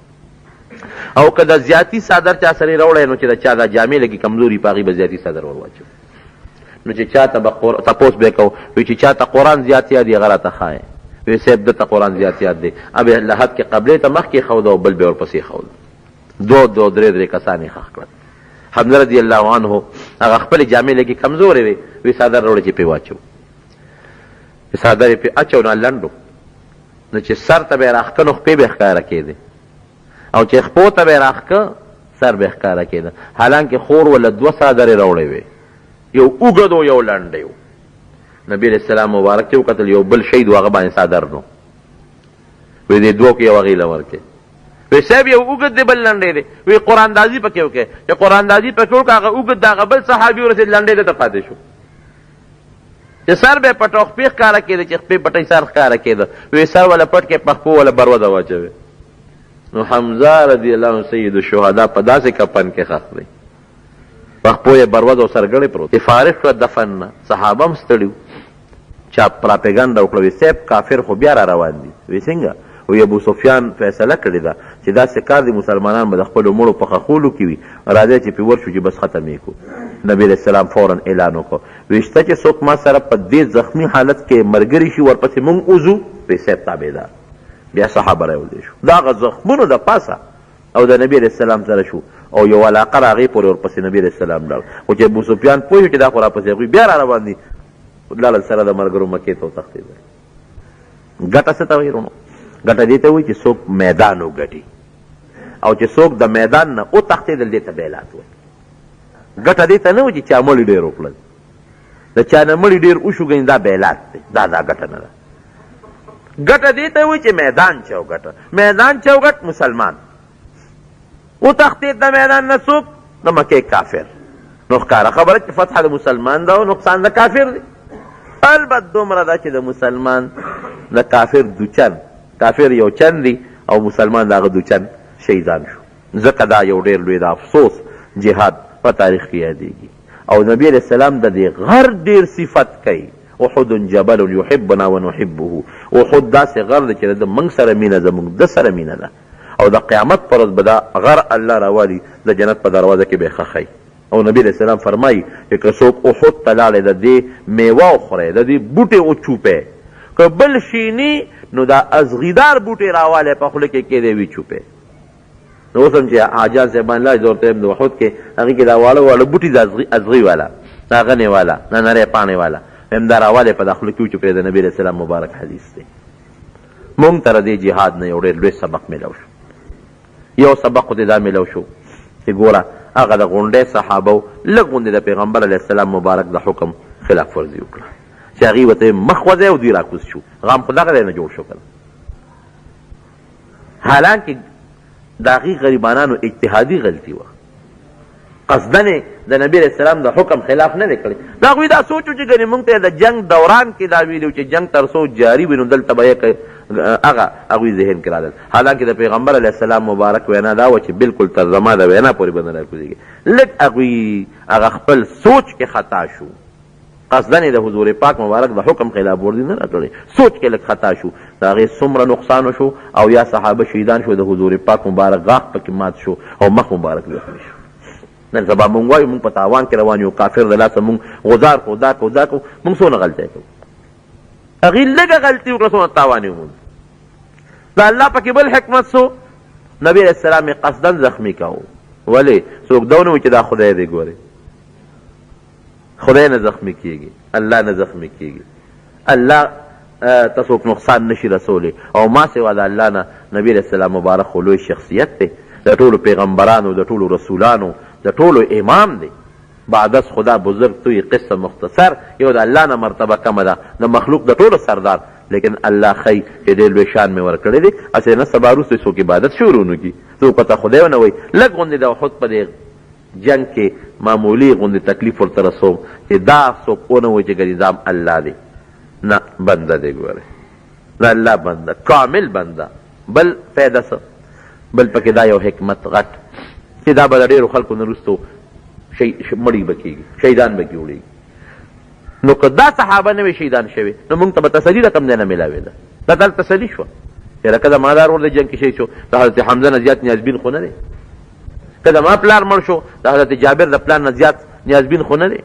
او که د زیاتی صدر چا سره راوړی نو چې د چا دا جامې لګي کمزوري په هغې به زیاتي صدر ور واچو. نو چې چا ته به تپوس به کوو، وی چې چا ته قرآن زیات یاد یې هغه راته ښایه. وی صاحب ده ته قرآن زیات یاد دی. اب لحد کې قبلې ته مخکې ښوده او بل به ورپسې ښوده. دو درې کسان یې ښخ کړل. حمزه رضی الله عنه هغه خپلې جامې لګي کمزورې وې، وی څادر راوړه چې پې واچو. څادر یې پې اچو نو لنډو، نو چې سر ته به یې راښکه نو خپې به یې ښکاره کېدې، او چې خپو ته به یې راښکه سر به یې ښکاره کېده. حالانکې خور وله دوه څادرې راوړې وې، یو اوږد و یو لنډی و. نبی علیہ السلام مبارک چې وکتل یو بل شهید و، هغه باندې څادر نو. وی دې دوو کې یو هغې له ورکړې. وی صاحب یو اوږد دی بل لنډی دی. وی قرآندازي پکې وکړې. چې قرآندازي پکې وکړه هغه اوږد د هغه بل صحابي ورسېد، لنډی دته پاتې شو. چې سر به یې پټ او خپې ښکاره کېده، چې خپې پټۍ سر ښکاره کېده. وی سر وله پټ کې په خپو وله بروده واچوې. نو حمزه رضی الله عنه سید الشهدا په داسې کفن کې ښخ دی، په خپو یې برود او سرګړی پروت. فارغ شوه دفن نه. صحابه هم ستړي چا پراپیګنډه وکړه، وی صاحب کافر خو بیا را روان دي. وی څنګه؟ وی ابو سفیان فیصله کړې ده چې داسې کار دي مسلمانان به د خپلو مړو په خښولو کې وي، راځئ چې پې ورشو چې بس ختم یې کړو. نبي علیہ السلام فورا اعلان وکړو، وی شته چې څوک ما سره په دې زخمي حالت کې ملګري شي ورپسې موږ وځو. وی صاحب تابعدار. بیا صحابه راوځي شو، د هغه زخمونو د پاسه او د نبي علیہ السلام سره شو، او یو علاقه راغې پورې ورپسې نبي علیہ السلام لاړ. خو چې ابو سفیان پوه شو چې دا خو راپسې هغوی بیا را روان دي، لاړل سره د ملګرو مکې ته وتښتېدل. ګټه څه ته وایي وروڼو؟ ګټه دې ته وایي چې څوک میدان وګټي، او چې څوک د میدان نه وتښتېدل دې ته بیلات وایي. ګټه دې ته نه وایي چې چا مړي ډېر وکړل، د چا نه مړي ډېر وشو ګنې دا بیلات دی، دا ګټه نه ده. ګټه دې ته وایي چې میدان چوګټه. میدان چوګټ مسلمان وتښتېد د میدان نه، څوک؟ د مکې کافر. نو ښکاره خبره چې فتحه د مسلمان ده او نقصان د کافر دی. البته دومره ده چې د مسلمان د کافر دوچن، کافر یو چن دی او مسلمان د هغه دوچن شهیدان شو. ځکه دا یو ډېر لوی د افسوس جهاد په تاریخ کې یادېږي. او نبی علیہ السلام د دې غر ډېر صفت کوي، احد جبل یحبنا ونحبه. احد داسې غر دی چې د موږ سره مینه، زموږ د سره مینه ده، او د قیامت پر ورځ به دا غر الله راوالي د جنت په دروازه کې به یې ښخی. او نبی علیہ السلام فرمایي چې که څوک احد ته لاړی د دې میوه وخوری د دې بوټې وچوپی که بل شینی نو دا ازغیدار بوټې راوالی په خوله کې کېدی وي چوپی. نو اوس هم چې حاجیان صاحبان لا زه ورته یم د احد کې هغې کې دا واړه واړه بوټي د ازغي والا دا غنې والا دا نری پاڼې والا هم دا راوالی په دا خوله کې وچوپی د نبي علیہ السلام مبارک حدیث دی. مونږ ته د دې جهاد نه یو ډېر لوی سبق میلو شو. یو سبق خو دې دا میلو شو چې ګوره هغه د غونډۍ صحابه لږ غوندې د پیغمبر علیه السلام مبارک د حکم خلاف ورزي وکړه چې هغې ورته مخ وځی او دوی راکوز شو. غام خو دغه دی نه جوړ شو که حالانکې د هغې غریبانانو اجتهادي غلطي وه قصدن د نبی علیه السلام د حکم خلاف نه دی کړی. د هغوی دا سوچ و چې ګنې مونږ ته د جنګ دوران کې دا ویلي چې جنګ تر څو جاري وي نو دلته به یې هغه هغوی ذهن کې رالل. حالانکې د پیغمبر علیه السلام مبارک وینا دا وه چې بلکل تر زما د وینا پورې به نه راکوزېږي. لږ هغوی هغه خپل سوچ کې خطا شو قصدن یې د حضور پاک مبارک د حکم خلاف ورزي نه راکړی سوچ کې لږ خطا شو د هغې څومره نقصان شو او یا صحابه شهیدان شو د حضور پاک مبارک غاښ پکې مات شو او مخ مبارک زخمي شو. نن سبا مونږ وایو مونږ په تاوان کې روان یو کافر د لاسه مونږ غزار کړو دا کړو دا کړو مونږ څونه غلطی کوو هغې لږه غلطي وکړه څونه تاوان یې وموند. د الله پکې بل حکمت سو نبي علیه السلام یې قصدن زخمي کوو ولې څوک دا ونه وایي چې دا خدای دی ګورې خدای نه زخمي کېږي الله نه زخمي کېږي الله ته څوک نقصان نشي رسولی او ما سوا د الله نه نبي علیه السلام مبارک خو لوی شخصیت دی د ټولو پیغمبرانو د ټولو رسولانو د ټولو امام دی بعد از خدا بزرگ توی قصه مختصر یو د الله نه مرتبه کمه ده د مخلوق د ټولو سردار لیکن الله خی چې ډېر لوی شان مې ورکړی دی هسې نه سبا وروسته څوک عبادت شروع نه کړي څوک ورته خدای ونه وایي لږ غوندې د احد په دې جنګ کې معمولي غوندې تکلیف ورته رسوم چې دا څوک ونه وایي چې ګریزام الله دی نه بنده دی ګورې د الله بنده کامل بنده. بل فایده څه بل پکې دا یو حکمت غټ چې دا به د ډېرو خلکو نه وروستو مړي به کېږي شهیدان به جوړېږي. نو که دا صحابه نه وي شهیدان شوي نو موږ ته به تسلي رقم دی نه میلاوې ده دا دل تسلي شوه چې لکه د مادار ور د جنګ کې شهید شو د حضرت حمزه نه زیات نیازبین خو نه دی که زما پلار مړ شو د حضرت جابر د پلار نه زیات نیازبین خو نه دی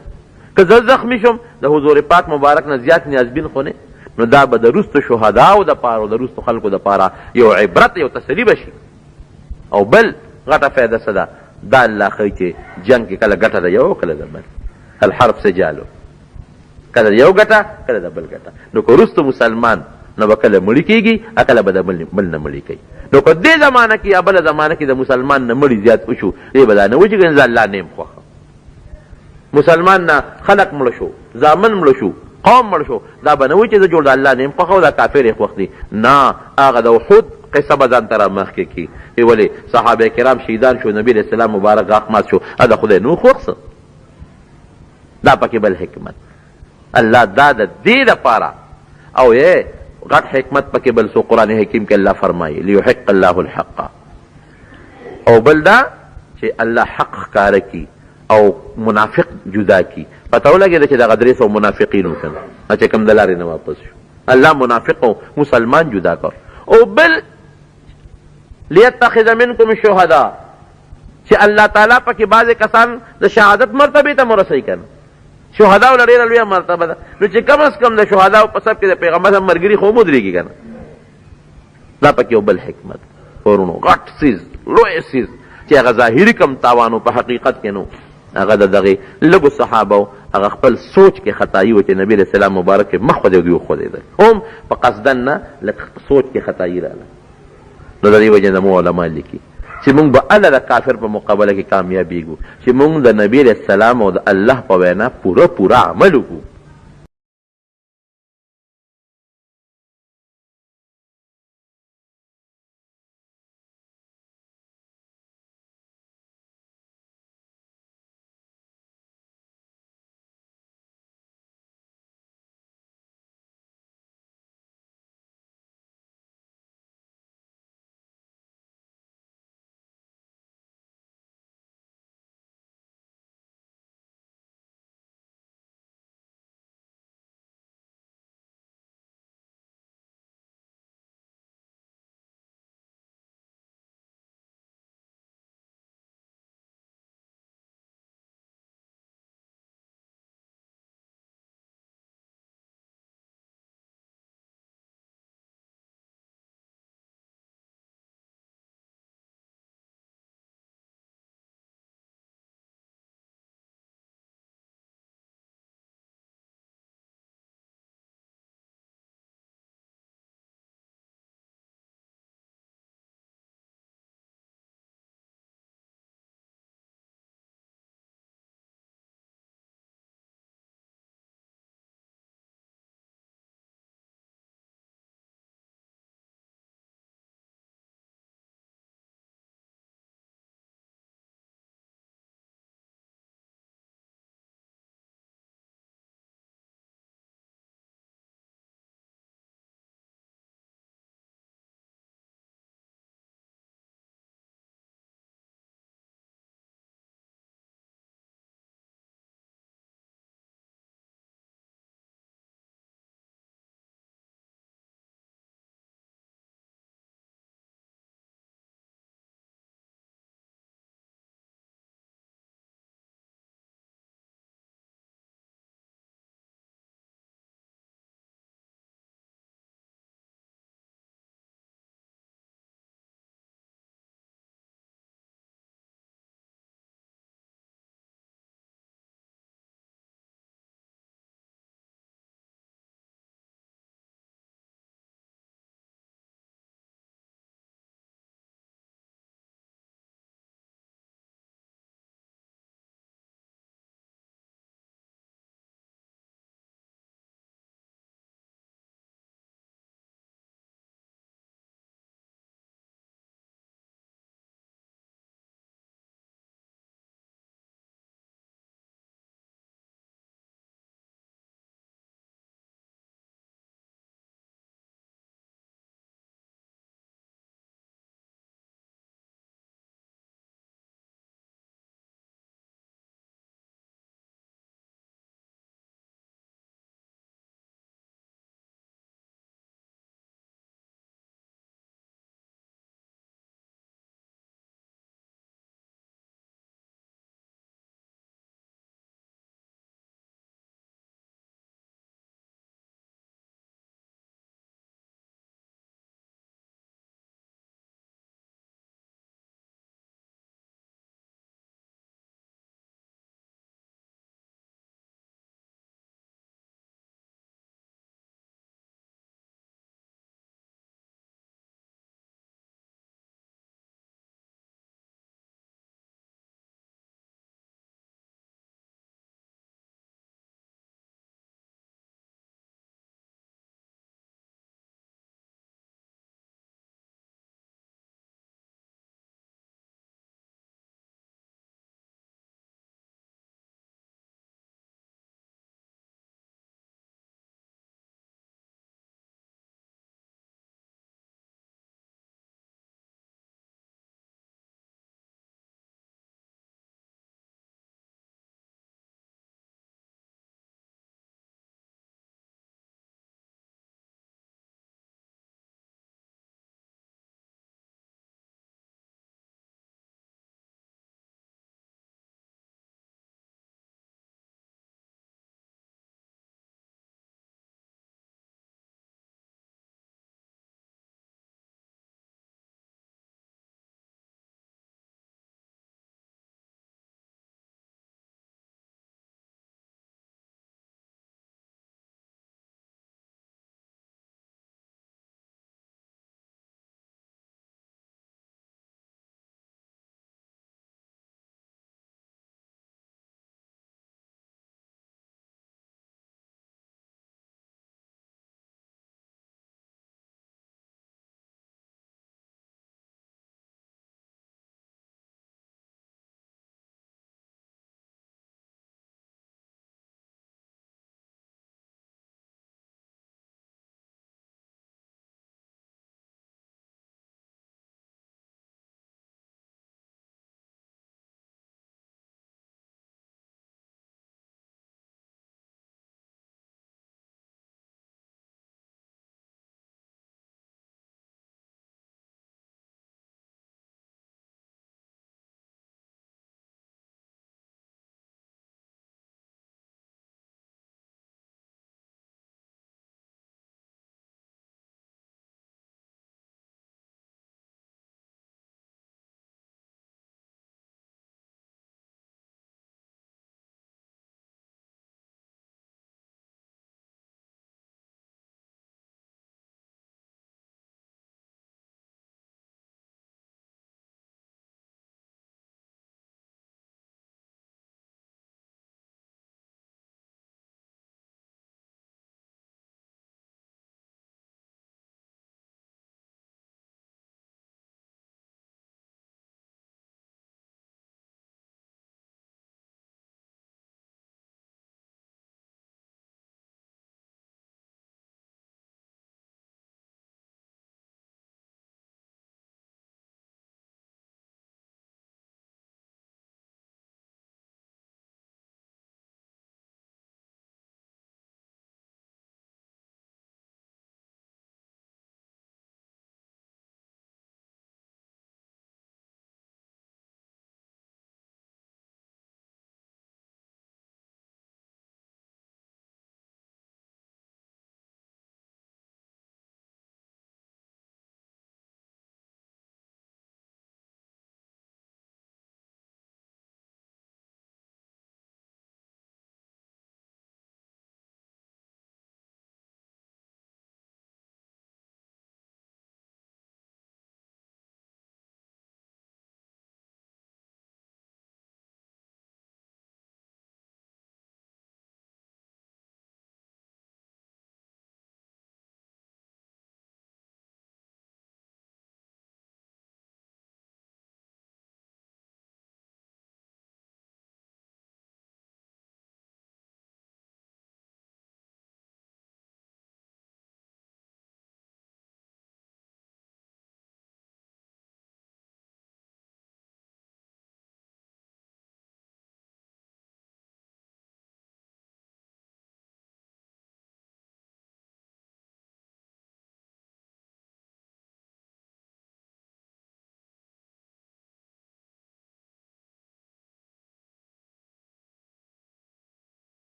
که زه زخمي شم د حضور پاک مبارک نه زیات نیازبین خو نه. نو دا به د وروستو شهداو دپاره او د وروستو خلکو دپاره یو عبرت یو تسلي به شي. او بل غټه فایده څه ده دا الله ښایي چې جنګ کې کله ګټه ده یو کله د بل الحرب سجالو کله د یو ګټه کله د بل ګټه. نو که وروستو مسلمان نو به کله مړي کېږي کله به د بل نه مړي کوي. نو که دې زمانه کې یا بله زمانه کې د مسلمان نه مړي زیات وشو دې به دا نه وایي چې ګنې زه الله نه یم خوښه مسلمان نه خلق مړه شو زامن مړه شو قوم مړ شو دا به نه وایي چې زه جوړ د الله نه یم خوښه او دا کافر یې خوښ دي نه هغه د احد قصه به ځان ته را مخکې کړي ولې صحابه کرام شهیدان شو نبي علیه السلام مبارک غاښ مات شو د خدای نور خوښ څه دا پکې بل حکمت الله دا د دې دپاره او یې غټ حکمت پکې بل سو قرآن حکیم کې الله فرمایي لیحق الله الحق او بل دا چې الله حق ښکاره کي او منافق جدا کی پته ولګېده چې دغه 300 منافقین وکړه چې کوم د لارې نه واپس شو الله منافق او مسلمان جدا کړ. او بل لیتخذ منکم شهدا چې الله تعالی پکې بعضې کسان د شهادت مرتبې ته مرسوي کړه شهداو له ډېره لویه مرتبه ده نو چې کم از کم د شهداو په صف کې د پیغمبر سره ملګري خو ودرېږي که نه دا پکې یو بل حکمت ورونو غټ څیز لوی څیز چې هغه ظاهري کم تاوان په حقیقت کې نو هغه د دغې لږو صحابو هغه خپل سوچ کې خطایي و چې نبي علیه السلام مبارک مخ خو دوی وخوځېدل هم په قصدن نه لږ سوچ کې خطایي راغله. نو د دې وجې نه مو علما لیکي چې مونږ به الله د کافر په مقابله کې کامیابېږو چې مونږ د نبي علیه السلام او د الله په وینا پوره عمل وکړو